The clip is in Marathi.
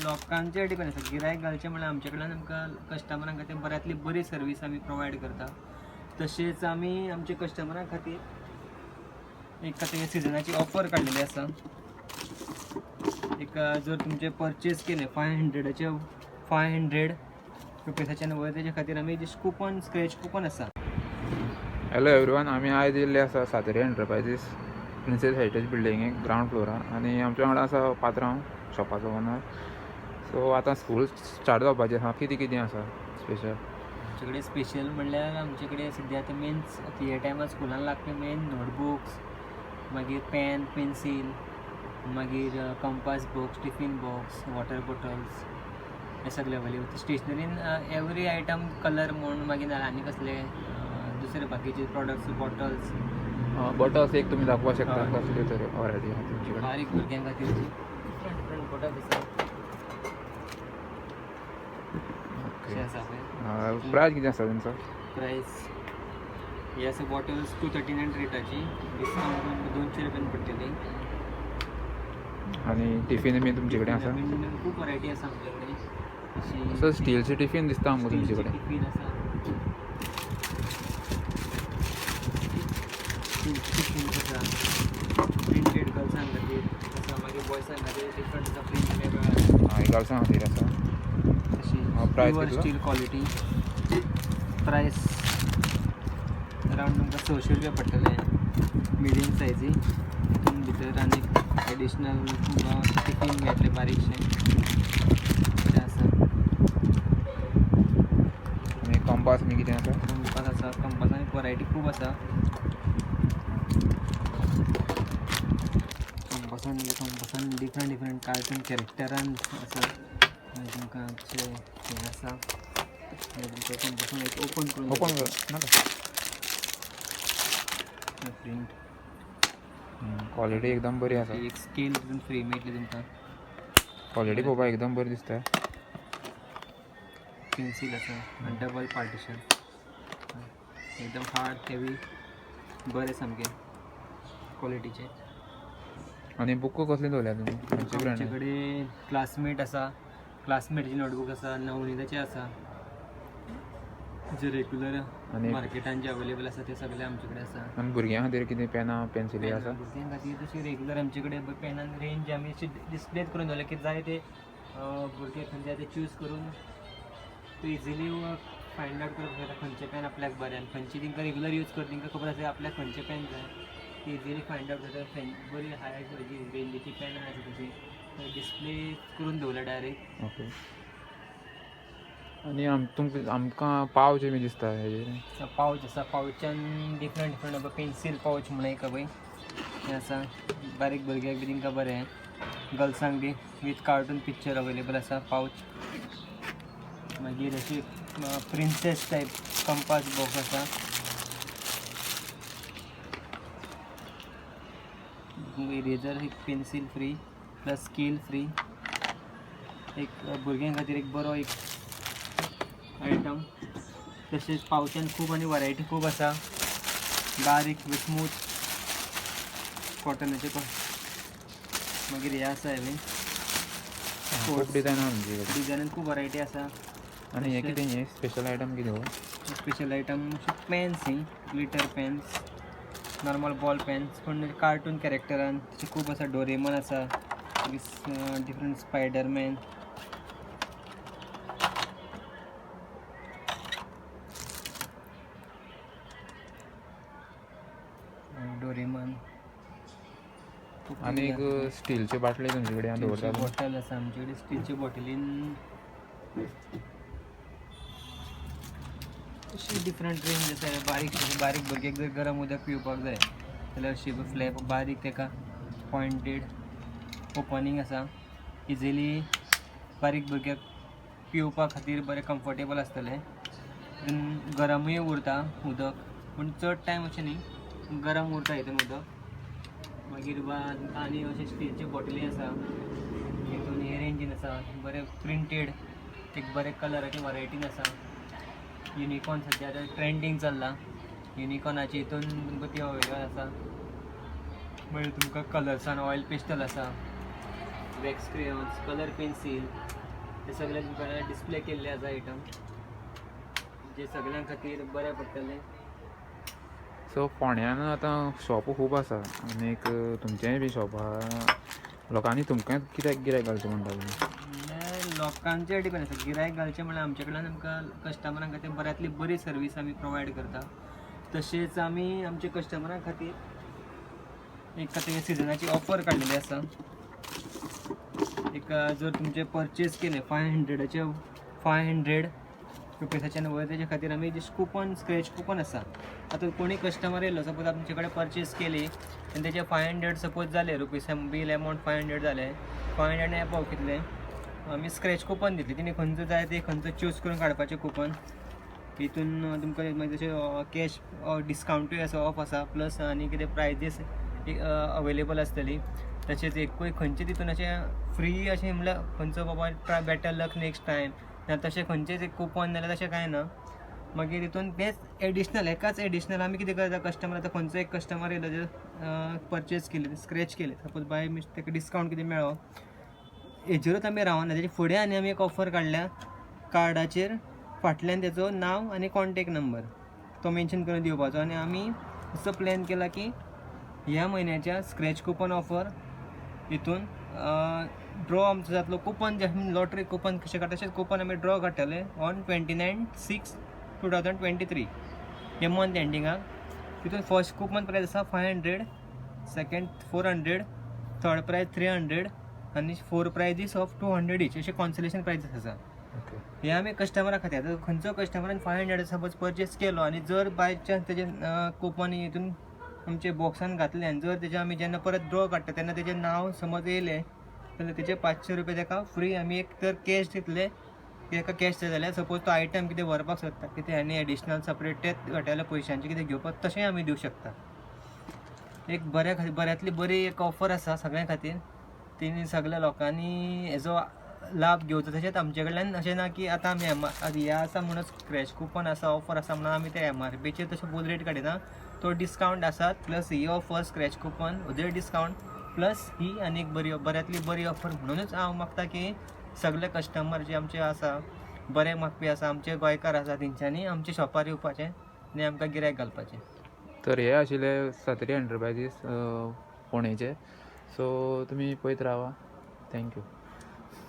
लोकांचे डिपेंड आसा. गिरायक घालचें म्हळ्यार आमचे कडल्यान आमकां कस्टमरां खातीर बऱ्यांतली बरी सर्वीस आमी प्रोवायड करता. तशेंच आमी आमच्या कस्टमरां खातीर एक आतां सिजनाची ऑफर काडलेली आसा. एक जर तुमचे परचेस केले 500 रुपयाच्यान वयर तेच्या खातीर आमी कूपन स्क्रॅच कूपन आसा. हॅलो एवरीवन, आमी आयज येयल्ले आसा Sateri enterprises princess heritage बिल्डिंगेक ground फ्लोरार. आनी आमच्या वांगडा आसा पात्रांव शॉपाचो ओनर. सो आतां स्कूल स्टार्ट जावपाचें आसा. कितें कितें आसा स्पेशल आमचे कडेन स्पेशल म्हणल्यार आमचे कडेन सद्या आतां मेन ह्या टायमार स्कुलान लागपी मेन नोटबुक्स, मागीर पेन पेन्सील, मागीर compass box, tiffin box, water bottles हे सगळे अवेलेबल. स्टेशनरीन एवरी आयटम कलर म्हूण मागीर आनी कसले दुसरे बाकीचे प्रॉडक्ट्स बॉटल्स एक तुमी दाखोवपाक शकता कसले तरी वरायटी आसा तुमचे कडेन? बारीक भुरग्यां खातीर डिफरंट बॉटल्स आसा. अशें आसा पळय. प्रायस कितें आसा तुमचो? प्रायस हे आसा बॉटल्स 239 रेटाची, डिस्कावंट 200 रुपयान पडटली. आनी टिफीन बी तुमचे कडेन आसा? खूब वरायटी आसा आमचे कडेन. सो स्टीलचे टिफीन दिसता आमकां तुमचे कडेन. टिफीन आसा, टिफीन आसा, प्रिंटेड गर्ल्सां खातीर आसा, मागीर बॉयसां खातीर डिफरंट आसा, प्रिंट वेगळो आसा. गर्ल्सां खातीर आसा. प्रायस कितलो? Steel quality. प्रायस अरावंड तुमकां 600 रुपया पडटले मिडियम सायजी. तितून भितर आनी एडिशनल टिफीन मेळटले बारीकशे ते आसा. आनी कंपास बी कितें आसा? कंपास आसा. कंपासांनी वरायटी खूब आसा. कंपासान डिफरंट कार्टून कॅरेक्टरान आसा. मागीर तुमकां हे आसा. तुमकां कंपासान एक ओपन करून नाका प्रिंट क्वॉलिटी एकदम बरी आसा. एक स्केल फ्री मेळटली तुमकां. क्वॉलिटी पळोवपाक एकदम बरी दिसता. पेन्सील आसा, डबल पार्टिशन, एकदम हार्ड हेवी बरें सामकें क्वॉलिटीचे. आनी बुक कसली दवरल्या तुमी? आमचे कडेन क्लासमेट आसा, क्लासमेटची नोटबूक आसा, नवनीताचे आसा, जे रेग्युलर मार्केटान जे अवेलेबल आसा ते सगळे आमचे कडेन आसा. आनी भुरग्यां खातीर कितें पेनां पेन्सिली आसा? भुरग्यां खातीर तशी रेग्युलर आमचे कडेन पेनान रेंज आमी अशी डिस्प्लेत करून दवरल्या की जाय ते भुरगे खंयचे ते चूज करून तूं इजिली फायंड आवट करपाक शकता खंयचे पेन आपल्याक बरें आनी खंयचे तांकां रेग्युलर यूज करता तांकां खबर आसा आपल्याक खंयचे पेन जाय ती इजिली फायंड आवट जाता. बरी हाय रेंजीची पेन आसा तशी डिस्प्ले करून दवरल्या डायरेक्ट. ओके. आनी आमकां पावच बी दिसता हेजेर? पावच आसा. पावचान डिफरंट पेन्सील पावच म्हणून एक पळय हें आसा. बारीक भुरग्याक बी तांकां बरें. गर्ल्सांक बी वीथ कार्टून पिक्चर अवेलेबल आसा पावच. मागीर अशी प्रिन्सेस टायप कंपास बॉक्स आसा. इरेजर एक pencil free plus scale free. एक भुरग्यां खातीर एक बरो एक आयटम. तशेंच पावचान खूब आनी वरायटी खूब आसा. बारीक स्मूथ कॉटनाचे मागीर हे आसा हें खूब डिजायन आसा तुमचे कडेन? डिजायनान खूब वरायटी आसा. आनी हे कितें हे स्पेशल आयटम कितें? स्पेशल आयटम पेन्स ही glitter pens, normal ball pens पूण कार्टून कॅरेक्टरान तशें खूब आसा. डोरेमॉन आसा, डिफरंट स्पायडरमॅन, डोरेमॉन. आनी एक स्टीलचे बाटली तुमचे कडेन दवरता? बॉटल आसा आमचे कडेन स्टीलचे बॉटलीन अशी डिफरंट रेंज आसा. बारीक भुरग्याक जर गरम उदक पिवपाक जाय जाल्यार अशी फ्लॅप बारीक ताका पॉयंटेड ओपनिंग आसा. इजिली बारीक भुरग्याक पिवपा खातीर बरें कम्फर्टेबल आसतलें. गरमूय उरता उदक पूण चड टायम अशें न्ही, गरम उरता हितून उदक. मागीर आनी अशे स्टीलचे बॉटली आसा. हितून हे रेंजीन आसा बरें प्रिंटेड एक बरें कलराची वरायटीन आसा. युनिकॉर्न सद्या आतां ट्रेंडींग चल्ला. युनिकॉर्नाची हितून तुमकां ती अवेलेबल आसा. मागीर तुमकां कलर्सान ऑयल पेस्टल आसा. वॅक्स क्रेयॉन्स, कलर पेन्सिल हे सगळे तुमकां डिस्प्ले केल्ले आसा आयटम जे सगळ्यां खातीर बरें पडटलें. सो फोंड्यान आतां शॉप खूब आसा आनी तुमचेंय बी शॉप आहा. लोकांनी तुमकां कित्याक गिरायक घालचें म्हणटा तुमी? म्हणल्यार लोकांचेर डिपेंड आसा. गिरायक घालचें म्हणल्यार आमचे कडल्यान आमकां कस्टमरां खातीर बऱ्यांतली बरी सर्वीस आमी प्रोवायड करता. तशेंच आमी आमच्या कस्टमरां खातीर एक खातीर सिजनाची ऑफर काडलेली आसा. एक जर तुमचे परचेज केले 500 रुपयाच्यान वयर तेच्या खातीर आमी जे कुपन स्क्रॅच कुपन आसा. आतां कोणी कस्टमर येयलो सपोज आमचे कडेन परचेज केली आनी तेचे 500 सपोज जाले रुपीज बील अमावंट 500 जाले. 500 एबाव कितले आमी स्क्रॅच कुपन दितली. तिणी खंयचो जाय ते खंयचो चूज करून काडपाचें कुपन. हितून तुमकां मागीर तशें कॅश डिस्कावंटूय आसा, ऑफ आसा, प्लस आनी कितें प्रायजीस अवेलेबल आसतली. तशेंच एकूय खंयचे तितून अशें फ्री अशें म्हणल्यार खंयचो बाबा बेटर लक नेक्स्ट टायम ना तशें खंयचेच एक कुपन नाल्यार तशें कांय ना. मागीर तितून तेच एडिशनल एकाच एडिशनल आमी कितें करता कस्टमर आतां खंयचो एक कस्टमर येयलो जे परचेज केले स्क्रॅच केले सपोज बाय मिस्टेक डिस्कावंट कितें मेळ्ळो हेजेरूच आमी रावना. तेजे फुडें आनी आमी एक ऑफर काडल्या कार्डाचेर फाटल्यान तेजो नांव आनी कॉन्टेक्ट नंबर तो मेन्शन करून दिवपाचो. आनी आमी असो प्लॅन केला की ह्या म्हयन्याच्या स्क्रॅच कुपन ऑफर हितून ड्रॉ आमचो जातलो. कुपन जे लॉटरी कुपन कशें काडटा तशेंच कुपन आमी ड्रॉ काडटले ऑन 29/6/2023 हे मंथ एंडिंगाक. तितून फर्स्ट कुपन प्रायस आसा 500, सेकंड 400, थर्ड प्रायज 300 आनी 4 प्रायजीस ऑफ 200 इच अशे कॉन्सोलेशन प्रायजीस आसा. हे आमी कस्टमरा खातीर आतां खंयचो कस्टमरान 500 सपोज परचेस केलो आनी जर बाय चान्स तेजे कुपन हितून आमचे बॉक्सान घातले आनी जर तेजे आमी जेन्ना परत ड्रॉ काडटा तेन्ना तेजें नांव समज येयलें जाल्यार तेजे 500 रुपया तेका फ्री आमी एक तर कॅश दितले. तेका कॅश जाय जाल्यार सपोज तो आयटम कितें व्हरपाक सोदता कितें आनी एडिशनल सपरेट तेच घाट्याल्या पयशांचे कितें घेवपाक तशेंय आमी दिवं शकता. एक बऱ्यांतली बरी एक ऑफर आसा सगळ्यां खातीर. तेणी सगळ्या लोकांनी हेजो लाभ घेवचो. तशेंच आमचे कडल्यान अशें ना की आतां आमी हें आसा म्हणून स्क्रॅच कुपन आसा ऑफर आसा म्हणून आमी ते MRPचेर तशें फूल रेट काडिना. तो डिस्कावंट आसा प्लस ही ऑफर स्क्रॅच कुपन उदेर डिस्कावंट प्लस ही आनी एक बऱ्यांतली बरी ऑफर. म्हणूनच हांव मागता की सगळे कस्टमर जे आमचे आसा बरे मागपी आसा आमचे गोंयकार आसा तेंच्यांनी आमच्या शॉपार येवपाचें आनी आमकां गिरायक घालपाचें. तर हे आशिल्ले सातेरी एंटरप्रायजीस फोंडेचे. सो तुमी पळयत रावा. थँक्यू.